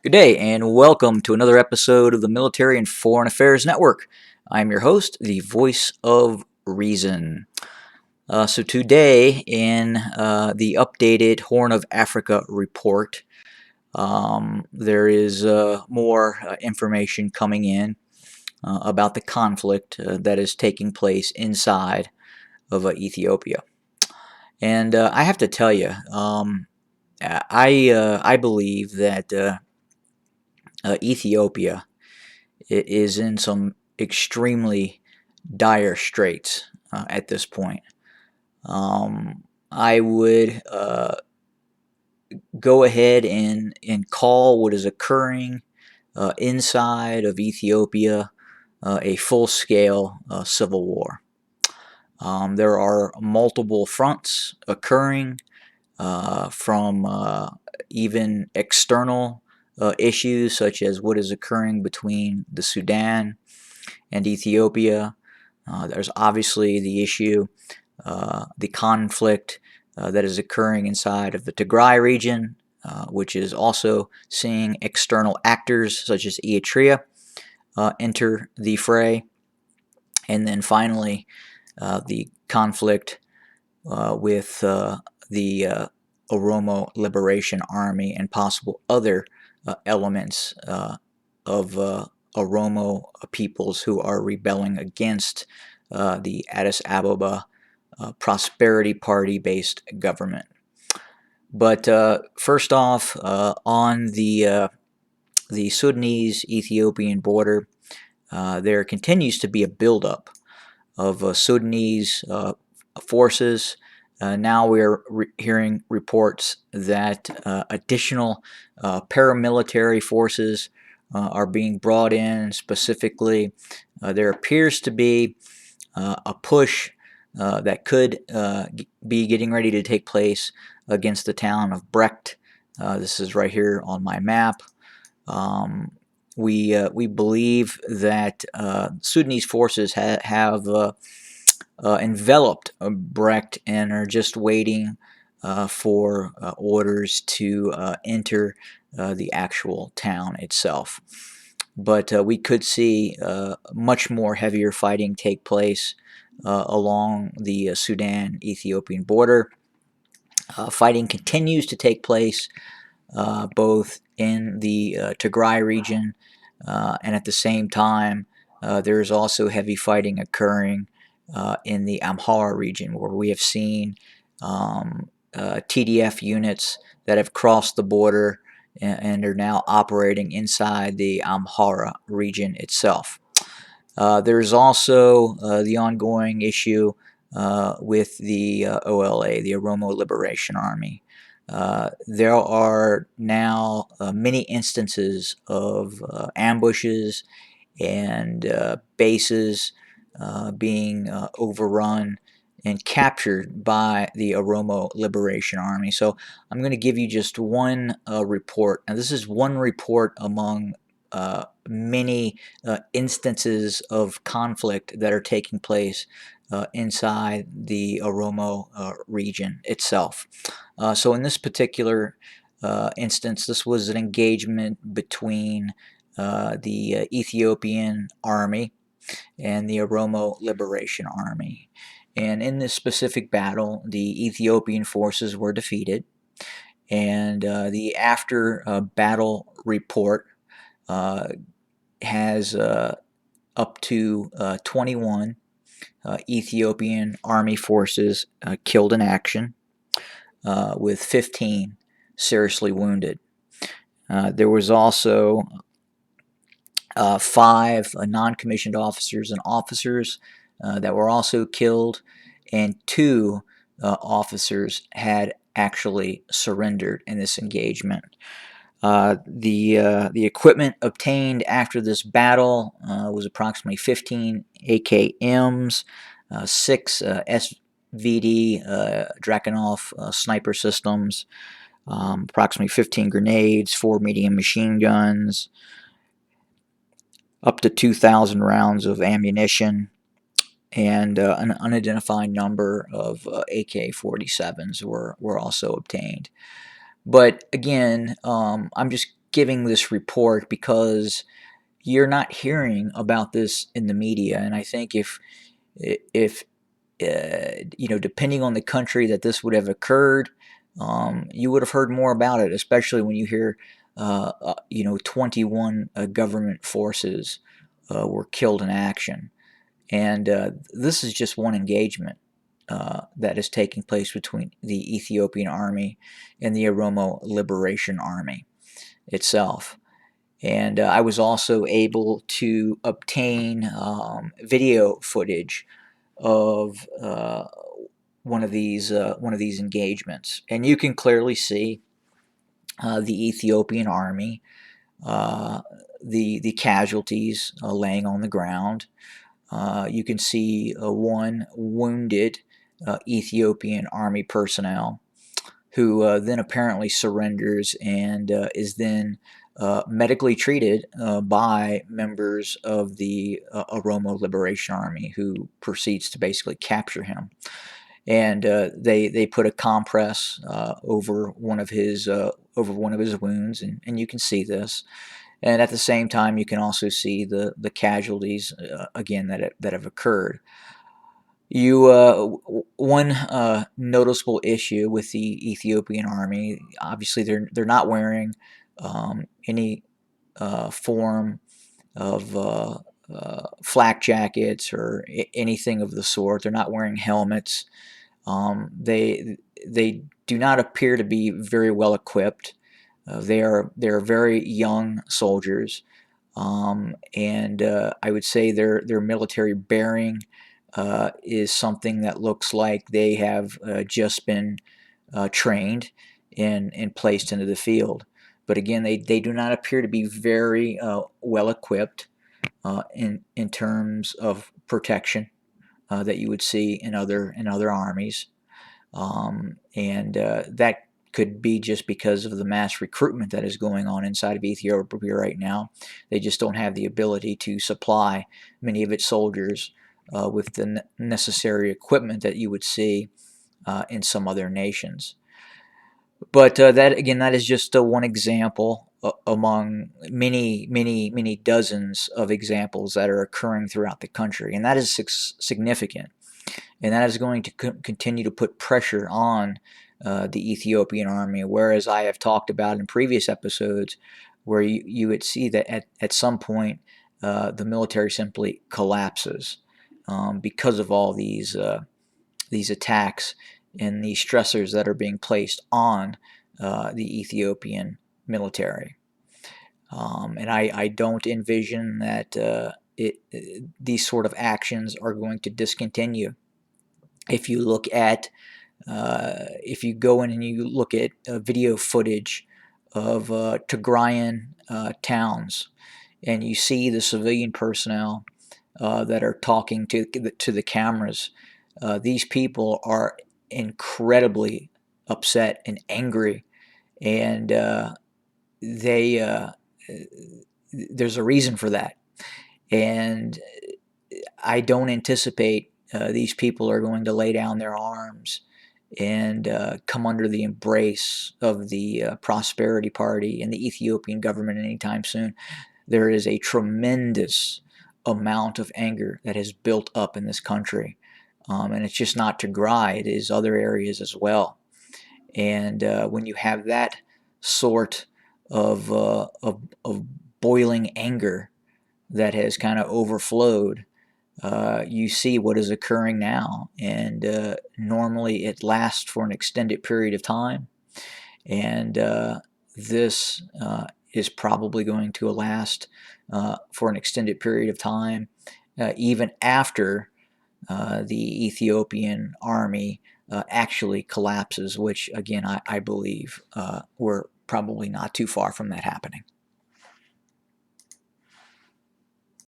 Good day, and welcome to another episode of the Military and Foreign Affairs Network. I'm your host, the voice of reason. So, today, in the updated Horn of Africa report, there is more information coming in about the conflict that is taking place inside of Ethiopia. And I have to tell you, I believe that Ethiopia is in some extremely dire straits at this point. I would go ahead and call what is occurring inside of Ethiopia a full scale civil war. There are multiple fronts occurring from even external issues such as what is occurring between the Sudan and Ethiopia. There's obviously the issue, the conflict that is occurring inside of the Tigray region, which is also seeing external actors such as Eritrea enter the fray. And then finally, the conflict with the Oromo Liberation Army and possible other elements of Oromo peoples who are rebelling against the Addis Ababa Prosperity Party based government. But first off, on the Sudanese Ethiopian border, there continues to be a buildup of Sudanese forces. Now we're hearing reports that additional paramilitary forces are being brought in. Specifically, there appears to be a push that could be getting ready to take place against the town of Brecht. This is right here on my map. We believe that Sudanese forces have enveloped Brecht and are just waiting for orders to enter the actual town itself. But we could see much more heavier fighting take place along the Sudan-Ethiopian border. Fighting continues to take place both in the Tigray region and at the same time there is also heavy fighting occurring in the Amhara region, where we have seen TDF units that have crossed the border and are now operating inside the Amhara region itself. There's also the ongoing issue with the OLA, the Oromo Liberation Army. There are now many instances of ambushes and bases being overrun and captured by the Oromo Liberation Army. So I'm going to give you just one report. Now, this is one report among many instances of conflict that are taking place inside the Oromo region itself. So in this particular instance, this was an engagement between the Ethiopian army and the Oromo Liberation Army. And in this specific battle, the Ethiopian forces were defeated. And the after battle report has up to 21 Ethiopian army forces killed in action, with 15 seriously wounded. There was also 5 non-commissioned officers and officers that were also killed, and 2 officers had actually surrendered in this engagement. The equipment obtained after this battle was approximately 15 AKMs, 6 SVD Drakenov sniper systems, approximately 15 grenades, 4 medium machine guns, up to 2,000 rounds of ammunition, and an unidentified number of AK-47s were also obtained. But again, I'm just giving this report because you're not hearing about this in the media. And I think if depending on the country that this would have occurred, you would have heard more about it, especially when you hear, 21 government forces were killed in action. And this is just one engagement that is taking place between the Ethiopian army and the Oromo Liberation Army itself. And I was also able to obtain video footage of one of these engagements, and you can clearly see the Ethiopian army, uh, the casualties laying on the ground. You can see one wounded Ethiopian army personnel who then apparently surrenders and is then medically treated by members of the Oromo Liberation Army, who proceeds to basically capture him. And they put a compress over one of his wounds, and you can see this. And at the same time, you can also see the casualties again that have occurred. One noticeable issue with the Ethiopian army, obviously they're not wearing any form of flak jackets or anything of the sort. They're not wearing helmets. They do not appear to be very well equipped. They're very young soldiers, and I would say their military bearing is something that looks like they have just been trained and placed into the field. But again, they do not appear to be very well equipped in terms of protection that you would see in other armies, and that could be just because of the mass recruitment that is going on inside of Ethiopia right now. They just don't have the ability to supply many of its soldiers with the necessary equipment that you would see in some other nations. But that is just one example among many dozens of examples that are occurring throughout the country, and that is significant, and that is going to continue to put pressure on the Ethiopian army. Whereas I have talked about in previous episodes, where you would see that at some point the military simply collapses because of all these attacks and these stressors that are being placed on the Ethiopian military. And I don't envision that these sort of actions are going to discontinue. If you look at, if you go in and you look at video footage of Tigrayan towns, and you see the civilian personnel that are talking to the cameras, these people are incredibly upset and angry, and there's a reason for that. And I don't anticipate these people are going to lay down their arms and come under the embrace of the Prosperity Party and the Ethiopian government anytime soon. There is a tremendous amount of anger that has built up in this country. And it's just not Tigray, it is other areas as well. And when you have that sort of boiling anger that has kind of overflowed, you see what is occurring now. And normally it lasts for an extended period of time. And this is probably going to last for an extended period of time, even after the Ethiopian army actually collapses, which again I believe we're probably not too far from that happening.